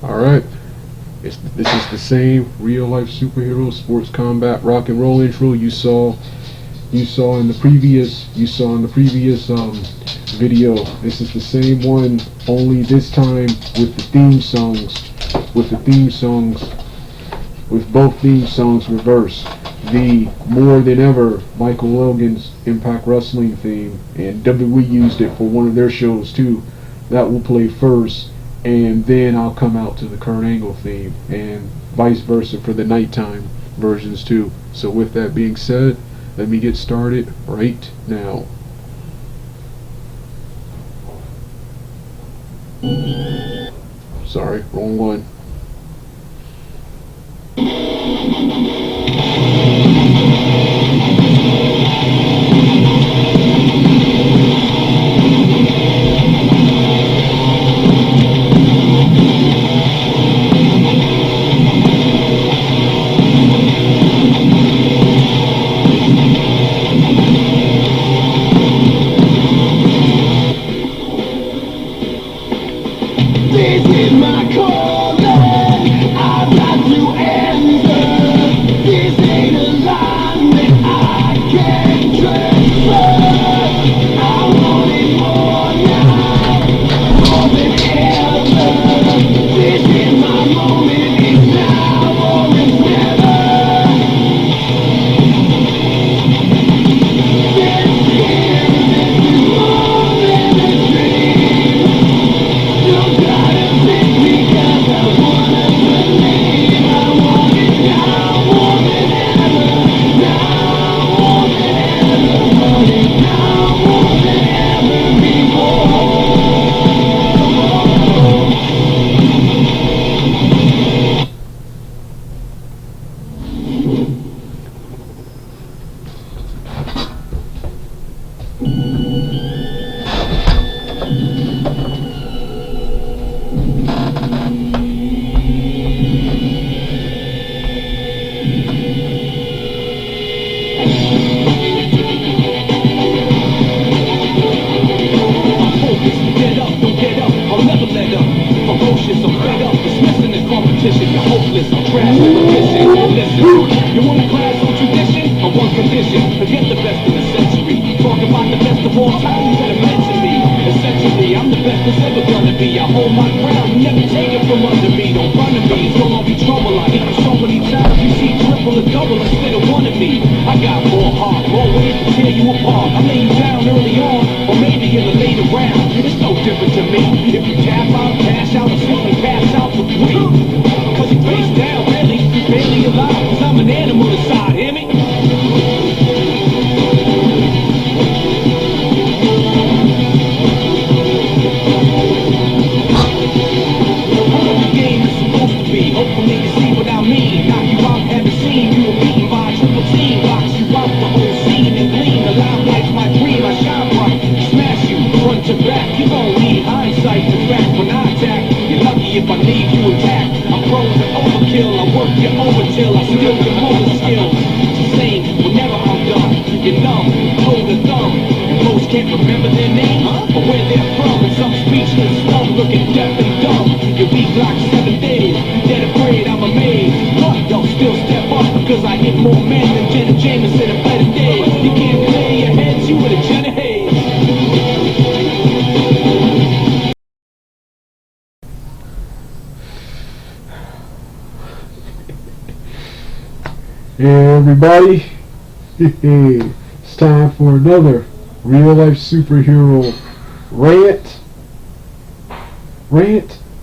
Alright, this is the same real life superhero sports combat rock and roll intro you saw in the previous video. This is the same one, only this time with the theme songs with both theme songs reversed. The More Than Ever Michael Elgin's Impact Wrestling theme, and WWE used it for one of their shows too. That will play first, and then I'll come out to the Kurt Angle theme, and vice versa for the nighttime versions too. So with that being said, let me get started right now. Sorry, wrong one. This is my calling, I've got to answer. This ain't a line that I can transfer. I want it more now, more than ever. This is my moment, it's now or it's never. This is more than a dream. You gotta take me 'cause I wanna believe. I want it now more than ever. Now more than ever. Want it now more than ever before. Get up, don't get up, I'll never let up. Ferocious, I'm fed up, dismissing the competition. You're hopeless, I'm trash, I'm missing. Listen, you want a class on tradition? On one condition, forget the best in the century. Talk about the best of all time, you better mention me. Essentially, I'm the best that's ever gonna be. I hold my ground, you never take it from under me. Don't run to me, it's gonna be trouble. I hit you so many times, you see triple or double instead of one of me. I got more heart, more ways to tear you apart. I lay you down early on, or maybe in the later round. It's no different to me. If you tap out, cash out, or simply pass out for free. Cause you face down, really, you barely alive. Cause I'm an animal inside, hear me? Hopefully you see what I mean. Knock you out, haven't seen. You were beaten by a triple team. Box you out the whole scene and gleam. The limelike's my dream. I shine bright, smash you, front to back. You gon' need hindsight to fact when I attack. You're lucky if I leave you intact. I'm prone to overkill. I work you over till I steal your motor skills. It's the same whenever I'm done. You're numb, hold the thumb. And most can't remember their name or where they're from. And some speechless, dumb, looking deaf and dumb. You'll be blocked 7 days. Dead afraid, I'm amazed. But don't still step up because I hit more men than Jenna Jameson in better days. You can't clear your heads, you with a Jenna Hayes. Hey everybody, it's time for another real life superhero rant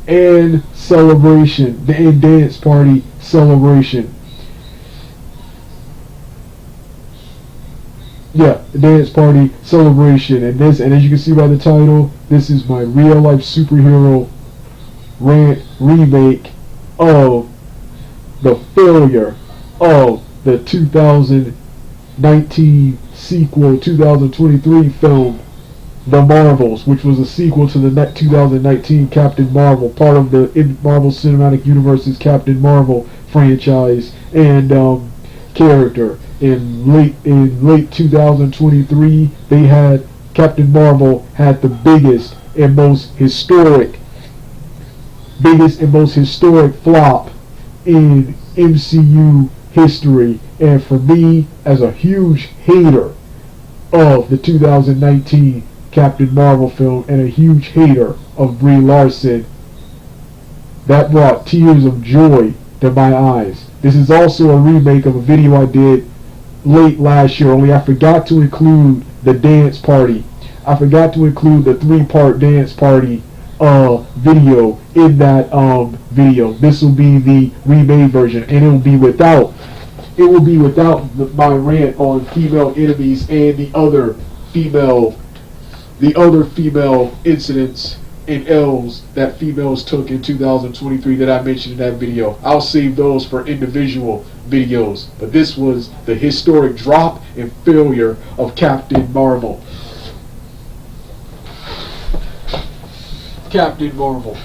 and celebration, and dance party celebration. Yeah, dance party celebration, and as you can see by the title, this is my real life superhero rant remake of the failure of the 2019 sequel, 2023 film, The Marvels, which was a sequel to the 2019 Captain Marvel, part of the Marvel Cinematic Universe's Captain Marvel franchise and character. In late 2023, Captain Marvel had the biggest and most historic biggest and most historic flop in MCU history. And for me, as a huge hater of the 2019 Captain Marvel film and a huge hater of Brie Larson, that brought tears of joy to my eyes. This is also a remake of a video I did late last year, only I forgot to include the dance party. I forgot to include the 3-part dance party video in that video. This will be the remade version, and it will be without my rant on female enemies and the other female incidents and L's that females took in 2023 that I mentioned in that video. I'll save those for individual videos, but this was the historic drop and failure of Captain Marvel. Captain Marvel.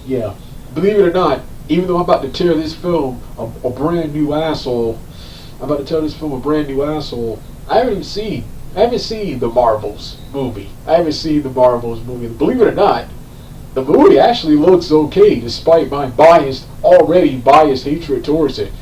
Yeah. Believe it or not, even though I'm about to tear this film a brand new asshole, I haven't seen the Marvels movie. Believe it or not, the movie actually looks okay despite my already biased hatred towards it.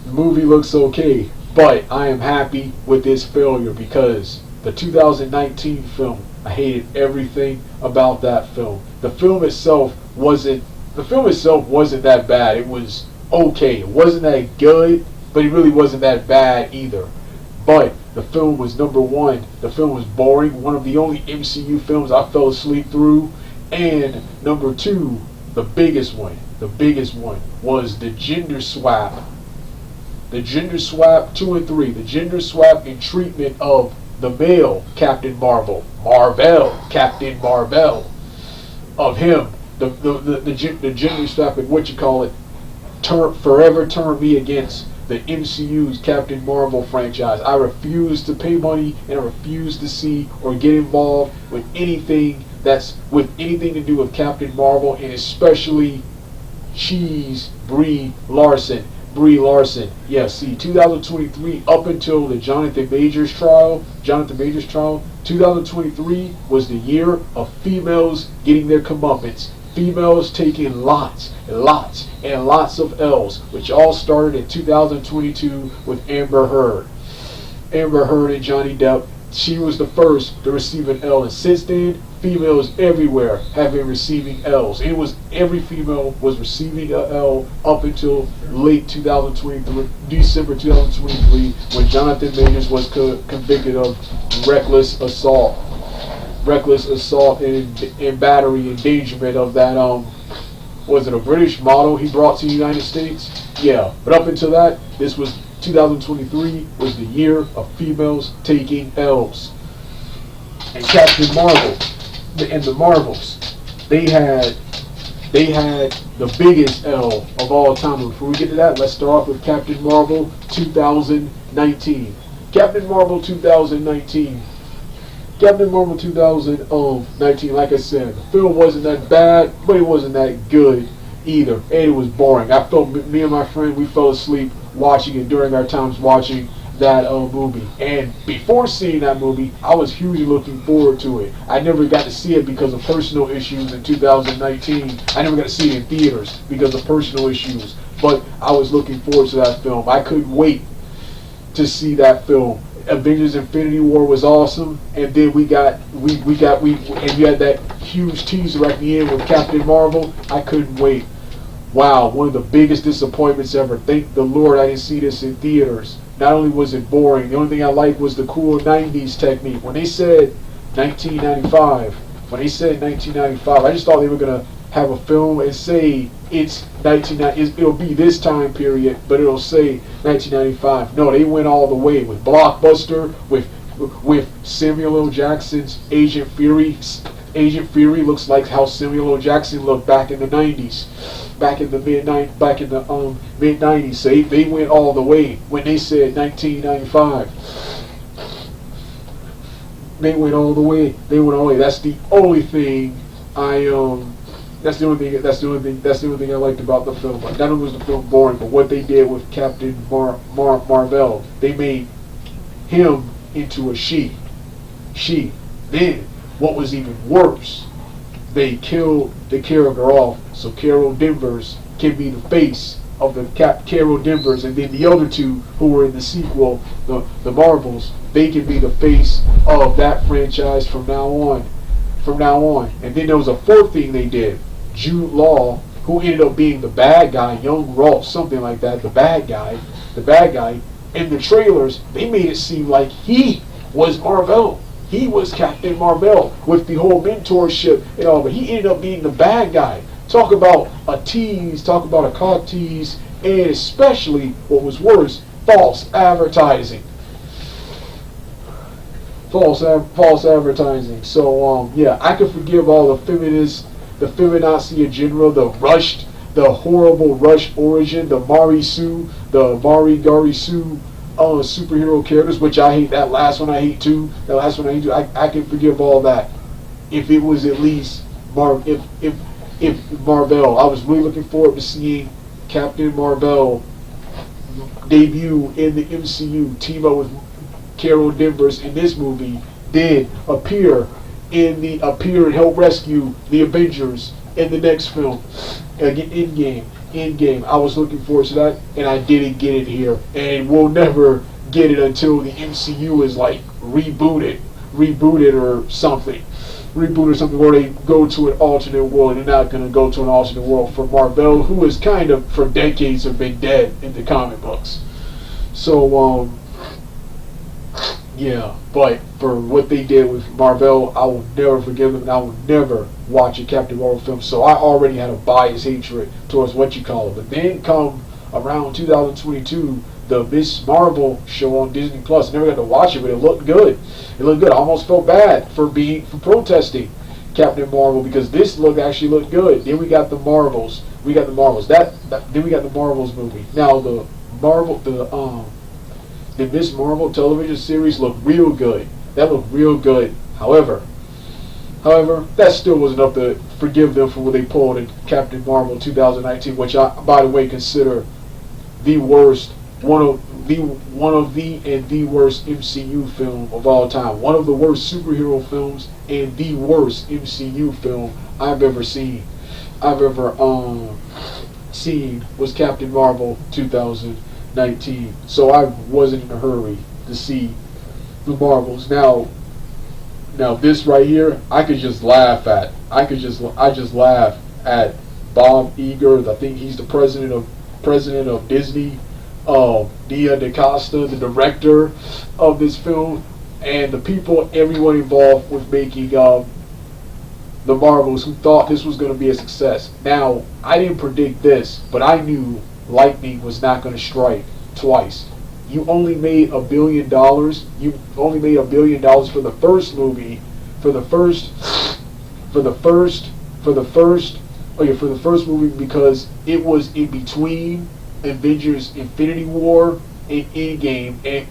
The movie looks okay, but I am happy with this failure because the 2019 film, I hated everything about that film. The film itself wasn't that bad. It was okay. It wasn't that good, but it really wasn't that bad either. But the film was number one. The film was boring. One of the only MCU films I fell asleep through. And number two, the biggest one was the gender swap. The gender swap 2 and 3. The gender swap and treatment of the male Captain Captain Marvel, of him. The gender swap and forever turned me against the MCU's Captain Marvel franchise. I refuse to pay money and I refuse to see or get involved with anything to do with Captain Marvel, and especially Brie Larson. Yeah, see, 2023 up until the Jonathan Majors trial, 2023 was the year of females getting their comeuppance. Females taking lots and lots of L's, which all started in 2022 with Amber Heard and Johnny Depp. She was the first to receive an L, and since then, females everywhere have been receiving L's. Every female was receiving a L up until late 2023, December 2023, when Jonathan Majors was convicted of reckless assault and battery endangerment of that was it a British model he brought to the United States? Yeah, but up until that, 2023 was the year of females taking L's. And Captain Marvel and the Marvels, they had the biggest L of all time. Before we get to that, let's start off with Captain Marvel 2019. Captain Marvel 2019, like I said, the film wasn't that bad, but it wasn't that good either, and it was boring. Me and my friend, we fell asleep watching it during our times watching that movie. And before seeing that movie, I was hugely looking forward to it. I never got to see it because of personal issues in 2019. I never got to see it in theaters because of personal issues, but I was looking forward to that film. I couldn't wait to see that film. Avengers Infinity War was awesome, and then you had that huge teaser at the end with Captain Marvel. I couldn't wait. Wow, one of the biggest disappointments ever. Thank the Lord I didn't see this in theaters. Not only was it boring, the only thing I liked was the cool 90s technique. When they said 1995, I just thought they were going to have a film and say it's 1990, it'll be this time period, but it'll say 1995. No, they went all the way with Blockbuster, with Samuel L. Jackson's Agent Fury. Agent Fury looks like how Samuel L. Jackson looked back in the 90s. Back in the mid 90s. So they went all the way when they said 1995. They went all the way. That's the only thing That's the only thing I liked about the film. Not only was the film boring, but what they did with Captain Marvel, they made him into a she. Then, what was even worse they killed the character off, so Carol Danvers can be the face of the Carol Danvers, and then the other two who were in the sequel, the Marvels, they can be the face of that franchise from now on. And then there was a fourth thing they did. Jude Law, who ended up being the bad guy, young Rolf, something like that, the bad guy. In the trailers, they made it seem like he was Marvel. He was Captain Marvel with the whole mentorship and all, but he ended up being the bad guy. Talk about a tease, talk about a cock tease, and especially, what was worse, false advertising. False advertising. So, yeah, I can forgive all the feminists, the feminazi agenda, the horrible rush origin, the Mari Gari Sue superhero characters, which I hate. That last one I hate too. I can forgive all that. If it was at least if Marvel, I was really looking forward to seeing Captain Marvel debut in the MCU, team up with Carol Danvers in this movie, did appear and help rescue the Avengers in the next film, Endgame. I was looking forward to that, and I didn't get it here, and we'll never get it until the MCU is like rebooted or something. Where they go to an alternate world, and they're not going to go to an alternate world for Marvel, who is kind of for decades have been dead in the comic books. So yeah, but for what they did with Marvel, I will never forgive them, and I will never watch a Captain Marvel film. So I already had a biased hatred towards But then come around 2022, the Miss Marvel show on Disney Plus. I never got to watch it, but it looked good. I almost felt bad for protesting Captain Marvel, because this actually looked good. Then we got the Marvels. Then we got the Marvels movie. Now the Miss Marvel television series looked real good. That looked real good. However, that still wasn't enough to forgive them for what they pulled in Captain Marvel 2019, which I, by the way, consider the worst, one of the worst MCU film of all time. One of the worst superhero films and the worst MCU film I've ever seen. Seen was Captain Marvel 2019. So I wasn't in a hurry to see the Marvels. Now this right here, I could just laugh at. I just laugh at Bob Iger. I think he's the president of Disney. Nia DaCosta, the director of this film, and everyone involved with making the Marvels, who thought this was going to be a success. Now, I didn't predict this, but I knew lightning was not going to strike twice. You only made $1 billion. You only made $1 billion for the first movie, for the first movie, because it was in between Avengers Infinity War and Endgame, and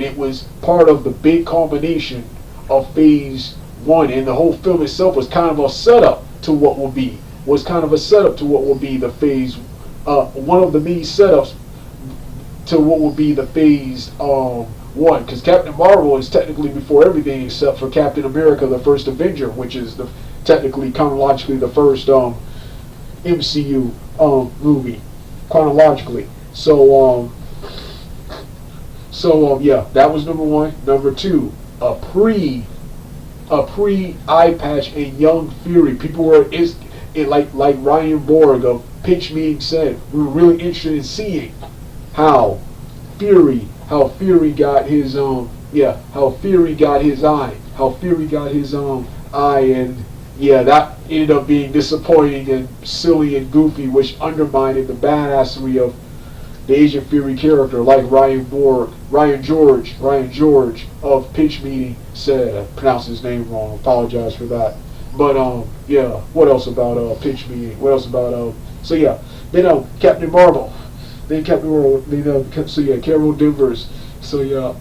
it was part of the big culmination of Phase 1, and the whole film itself was kind of a setup to what will be the Phase, one of the many setups to what will be the Phase 1, because Captain Marvel is technically before everything except for Captain America, the First Avenger, which is technically chronologically the first MCU movie. Chronologically. So yeah, that was number one. Number two, a pre eye patch and Young Fury. People were like Ryan Borg of Pitch Meeting said, we were really interested in seeing how Fury got his eye, and yeah, that ended up being disappointing and silly and goofy, which undermined the badassery of the Agent Fury character, like Ryan George of Pitch Meeting said. I pronounced his name wrong. Apologize for that. But yeah. What else about Pitch Meeting? What else about So yeah, then Captain Marvel. Carol Danvers. So yeah.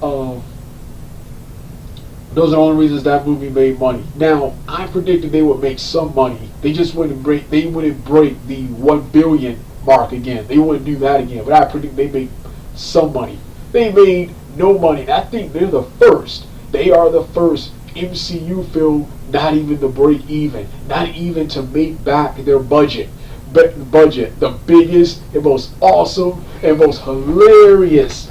Those are the only reasons that movie made money. Now, I predicted they would make some money. They just wouldn't break the 1 billion mark again. They wouldn't do that again. But I predict they made some money. They made no money. I think they're the first. They are the first MCU film not even to break even, not even to make back their budget. The biggest and most awesome and most hilarious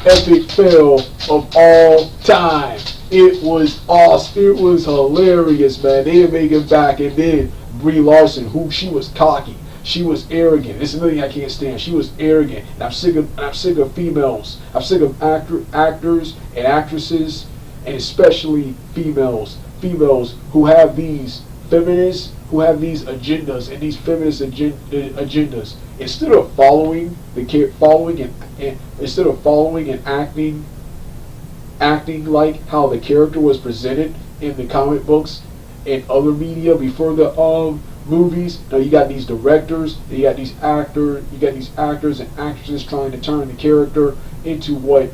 epic fail of all time. It was awesome. It was hilarious, man. They didn't make it back, and then Brie Larson, who she was cocky, she was arrogant. This is another thing I can't stand. She was arrogant, and I'm sick of females. I'm sick of actors and actresses, and especially females who have these feminists, who have these agendas and these feminist agendas. Instead of following and acting like how the character was presented in the comic books and other media before the movies. Now you got these directors, you got these actors and actresses trying to turn the character into what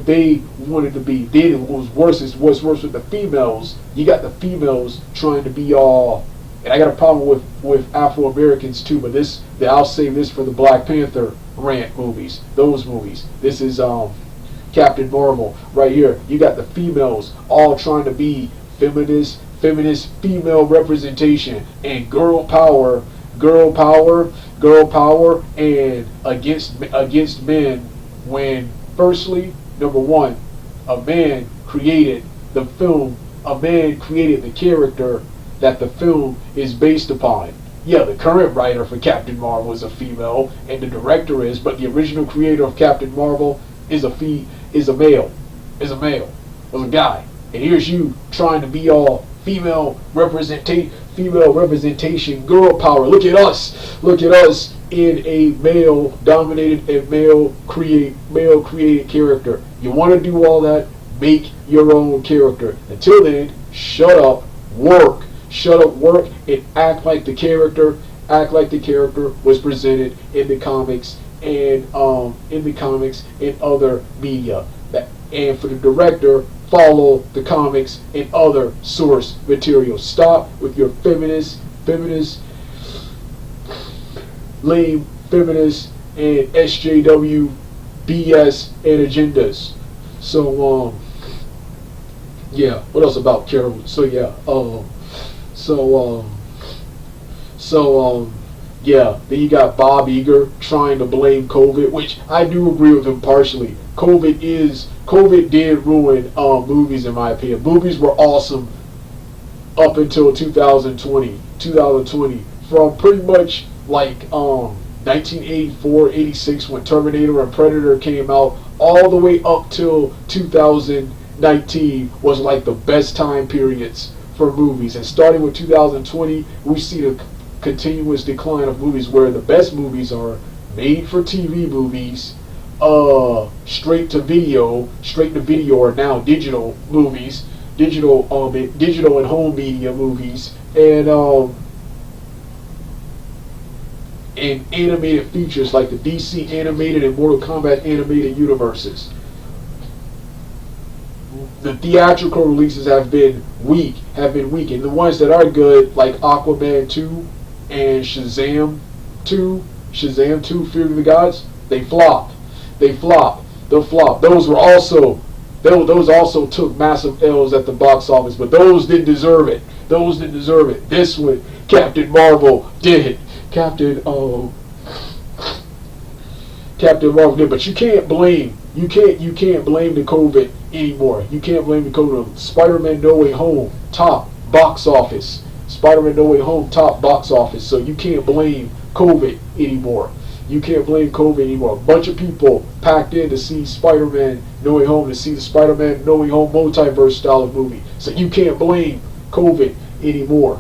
they wanted to be. Then what's worse with the females. You got the females trying to be all, and I got a problem with Afro Americans too, but I'll save this for the Black Panther rant movies. Those movies. This is Captain Marvel right here. You got the females all trying to be feminist female representation and girl power and against men, when firstly, number one, a man created the film, a man created the character that the film is based upon. Yeah, the current writer for Captain Marvel is a female, and the director is, but the original creator of Captain Marvel is a male, was a guy. And here's you trying to be all female representation, girl power. Look at us in a male dominated and male created character. You want to do all that? Make your own character. Until then, shut up, work, and act like the character was presented in the comics and other media. And for the director, follow the comics and other source material. Stop with your lame feminist and SJW BS and agendas. So yeah, what else about Carol? So yeah, yeah, then you got Bob Iger trying to blame COVID, which I do agree with him partially. COVID did ruin movies, in my opinion. Movies were awesome up until 2020, from pretty much like 1984, 86 when Terminator and Predator came out, all the way up till 2019 was like the best time periods for movies. And starting with 2020, we see the continuous decline of movies, where the best movies are made for TV movies, straight to video or now digital movies, digital and home media movies, and animated features like the DC animated and Mortal Kombat animated universes. The theatrical releases have been weak, and the ones that are good, like Aquaman 2 and Shazam 2, Fear of the Gods, they flopped. Those also took massive L's at the box office, but those didn't deserve it. This one, Captain Marvel did. Captain Marvel did, but you can't blame the COVID anymore. You can't blame the COVID. Spider-Man No Way Home, top box office. So you can't blame COVID anymore. A bunch of people packed in to see Spider-Man No Way Home, to see the Spider-Man No Way Home multiverse style of movie. So you can't blame COVID anymore.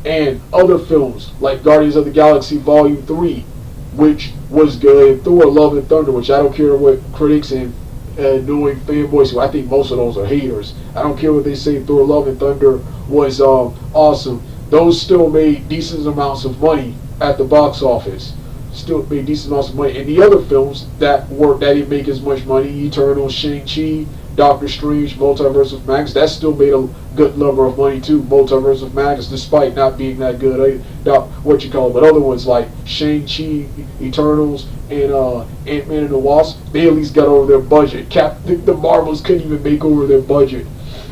And other films like Guardians of the Galaxy Volume 3, which was good, and Thor Love and Thunder, which I don't care what critics and knowing fanboys, who I think most of those are haters. I don't care what they say. Thor Love and Thunder was awesome. Those still made decent amounts of money at the box office. And the other films that didn't make as much money, Eternal, Shang-Chi, Doctor Strange, Multiverse of Madness, that still made a good number of money too. Multiverse of Madness, despite not being that good. What you call it, but other ones like Shang-Chi, Eternals, and Ant-Man and the Wasp, they at least got over their budget. The Marvels couldn't even make over their budget.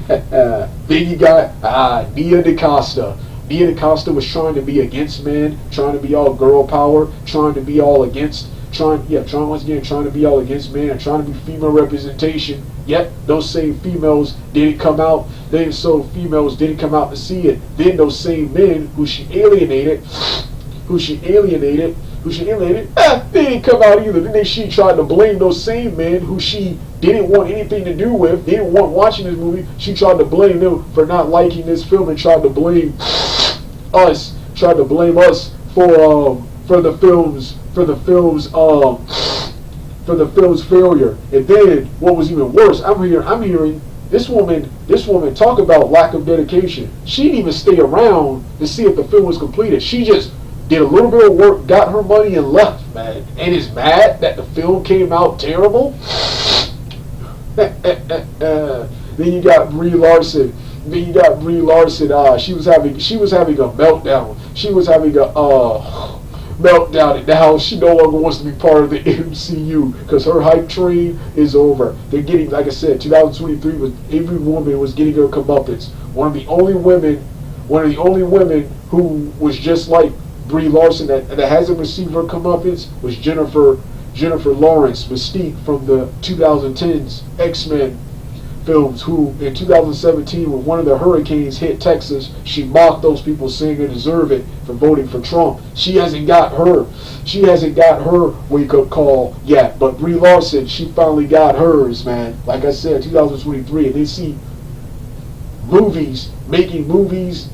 Then you got Nia DaCosta. Nia DaCosta was trying to be against men, trying to be all girl power, trying to be all against, trying to be all against men and trying to be female representation. Yet those same females didn't come out. Females didn't come out to see it. Then those same men who she alienated, they didn't come out either. Then she tried to blame those same men who she didn't want anything to do with, didn't want watching this movie. She tried to blame them for not liking this film and tried to blame us for the film's failure. And then what was even worse, I'm hearing this woman talk about lack of dedication. She didn't even stay around to see if the film was completed. She just did a little bit of work, got her money, and left, man. And is mad that the film came out terrible. Then you got Brie Larson. She was having a meltdown. She was having a meltdown, and now she no longer wants to be part of the MCU because her hype train is over. They're getting, like I said, 2023 was every woman was getting her comeuppance. One of the only women who was just like Brie Larson that hasn't received her comeuppance was Jennifer Lawrence Mystique from the 2010s X-Men films, who in 2017 when one of the hurricanes hit Texas, she mocked those people saying they deserve it for voting for Trump. She hasn't got her wake-up call yet, but Brie Larson, she finally got hers, man. Like I said, 2023, and they see making movies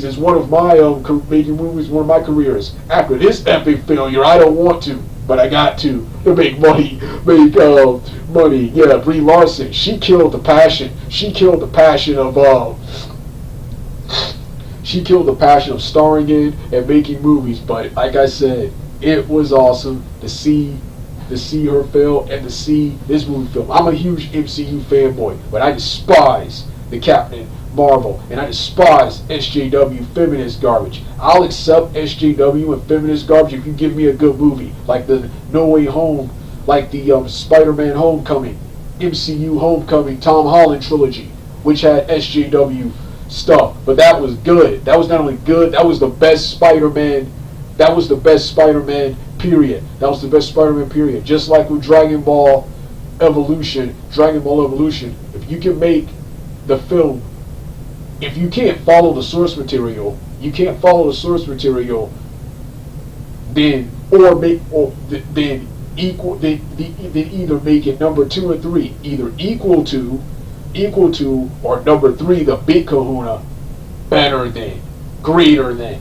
is one of my careers. After this epic failure, I don't want to, but I got to make money. Yeah, Brie Larson, she killed the passion. She killed the passion of starring in and making movies. But like I said, it was awesome to see her fail and to see this movie film. I'm a huge MCU fanboy, but I despise the Captain Marvel, and I despise SJW feminist garbage. I'll accept SJW and feminist garbage if you give me a good movie, like the No Way Home, like the Spider-Man Homecoming, MCU Homecoming, Tom Holland trilogy, which had SJW stuff. But that was good. That was not only good, that was the best Spider-Man. That was the best Spider-Man period. Just like with Dragon Ball Evolution, if you can make the film, if you can't follow the source material, then either make it number 2 or 3, either equal to, or number 3, the big kahuna, better than, greater than.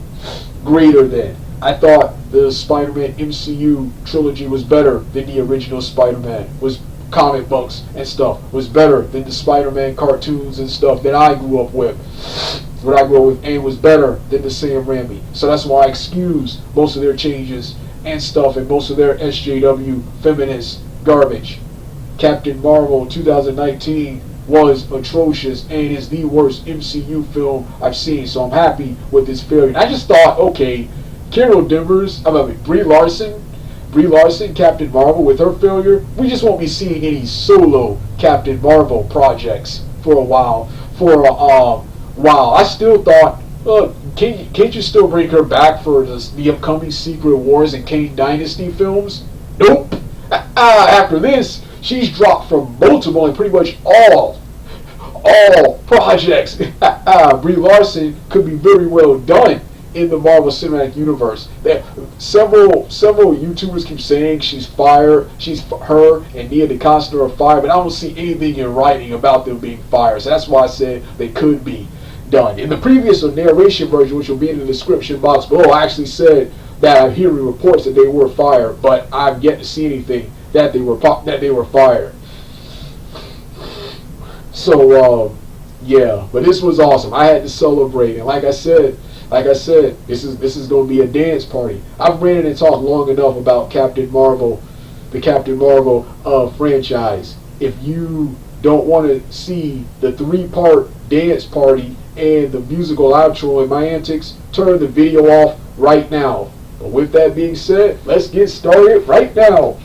I thought the Spider-Man MCU trilogy was better than the original Spider-Man. Was comic books and stuff was better than the Spider-Man cartoons and stuff that I grew up with. And was better than the Sam Raimi. So that's why I excuse most of their changes and stuff and most of their SJW feminist garbage. Captain Marvel 2019 was atrocious and is the worst MCU film I've seen. So I'm happy with this failure. And I just thought, okay, Brie Larson, Captain Marvel, with her failure, we just won't be seeing any solo Captain Marvel projects for a while. I still thought, can't you still bring her back for the upcoming Secret Wars and Kang Dynasty films? Nope. After this, she's dropped from multiple and pretty much all projects. Brie Larson could be very well done in the Marvel Cinematic Universe. Several YouTubers keep saying she's fired. Her and Nia DaCosta are fired, but I don't see anything in writing about them being fired. So that's why I said they could be done. In the previous narration version, which will be in the description box below, I actually said that I'm hearing reports that they were fired, but I've yet to see anything that they were fired. So yeah, but this was awesome. I had to celebrate, and like I said, this is going to be a dance party. I've ranted and talked long enough about Captain Marvel, the Captain Marvel franchise. If you don't want to see the 3-part dance party and the musical outro and my antics, turn the video off right now. But with that being said, let's get started right now.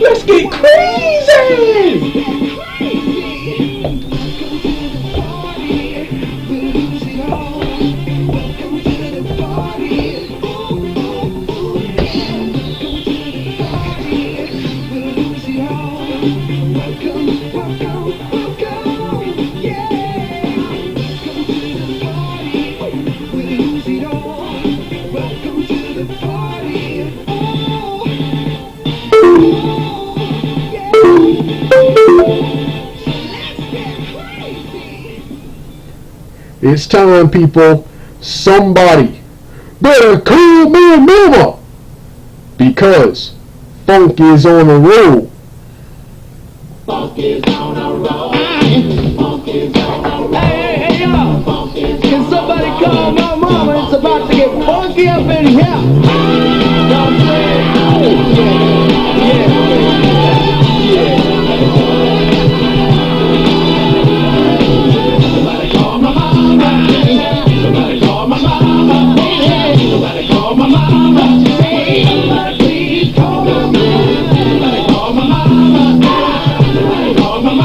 Let's get crazy! It's time, people. Somebody better call my mama, because funk is on a roll. Funk is on a roll. Funk is on a roll. Hey, y'all. Can somebody call my mama? It's about to get funky up in here. You know what I'm saying? Somebody call my mama. Somebody call my mama. Somebody call my mama. Somebody please call my mama. Somebody call my mama. Somebody call my mama.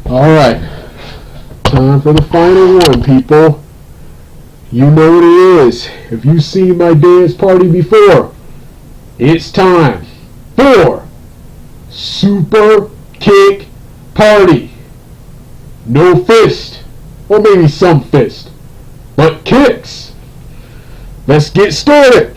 Alright. Time for the final one, people. You know what it is. If you've seen my dance party before, it's time for Super Kick Party. No fist, or maybe some fist, but kicks. Let's get started.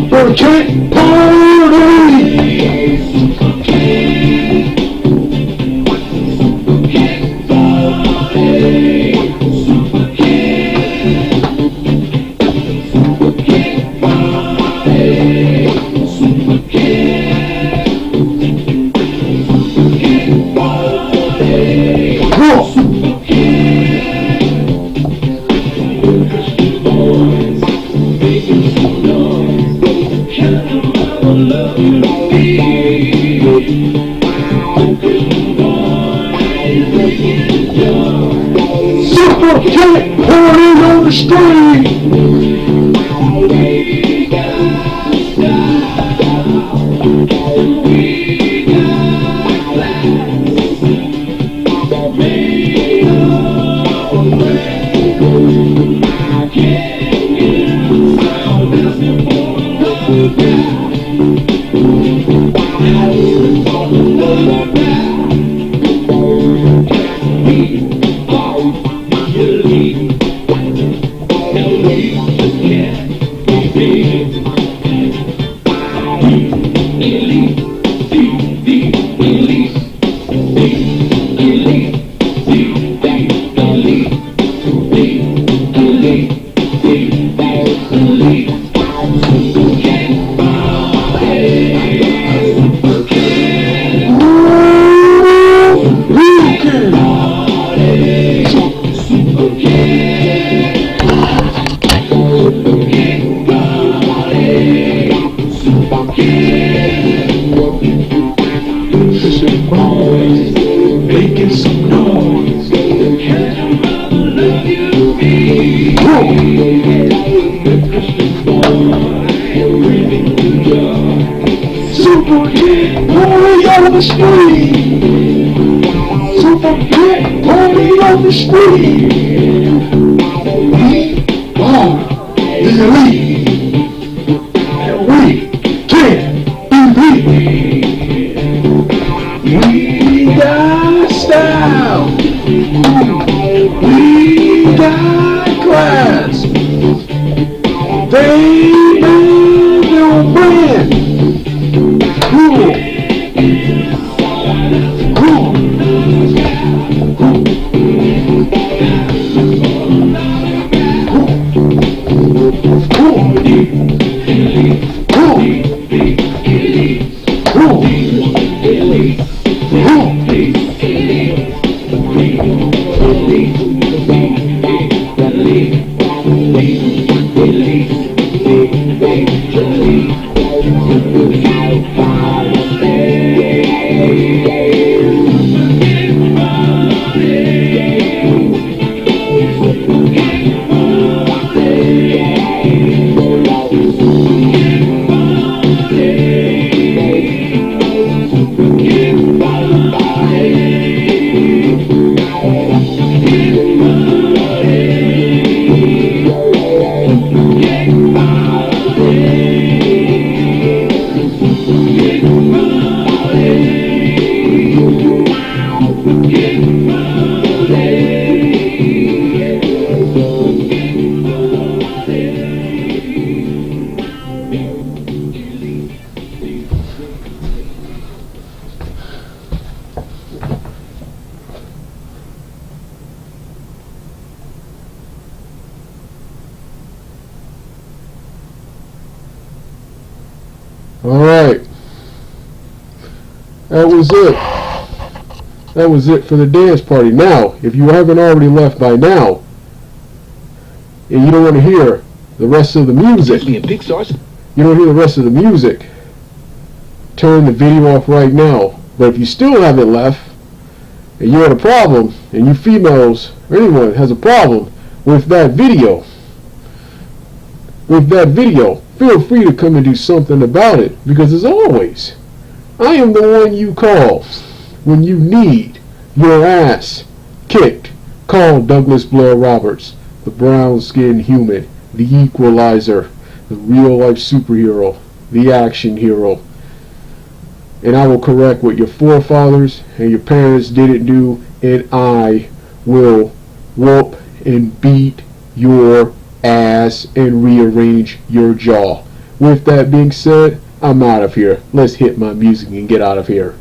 Super Kick Party! Super Kick Party on the street! Making some noise. Super Kick Party on the street. Super Kick Party on the street. We are the elite, and we can't be beat. We got style. We got class. They build their brand. Cool. Cool. Alright. That was it. That was it for the dance party. Now, if you haven't already left by now, and you don't want to hear the rest of the music. Me and Pixar's. You don't hear the rest of the music. Turn the video off right now. But if you still have it left, and you're at a problem, and you females, or anyone has a problem with that video, feel free to come and do something about it. Because as always, I am the one you call when you need your ass kicked. Call Douglas Blair Roberts, the brown-skinned human, the equalizer, the real-life superhero, the action hero. And I will correct what your forefathers and your parents didn't do, and I will whoop and beat your ass and rearrange your jaw. With that being said, I'm out of here. Let's hit my music and get out of here.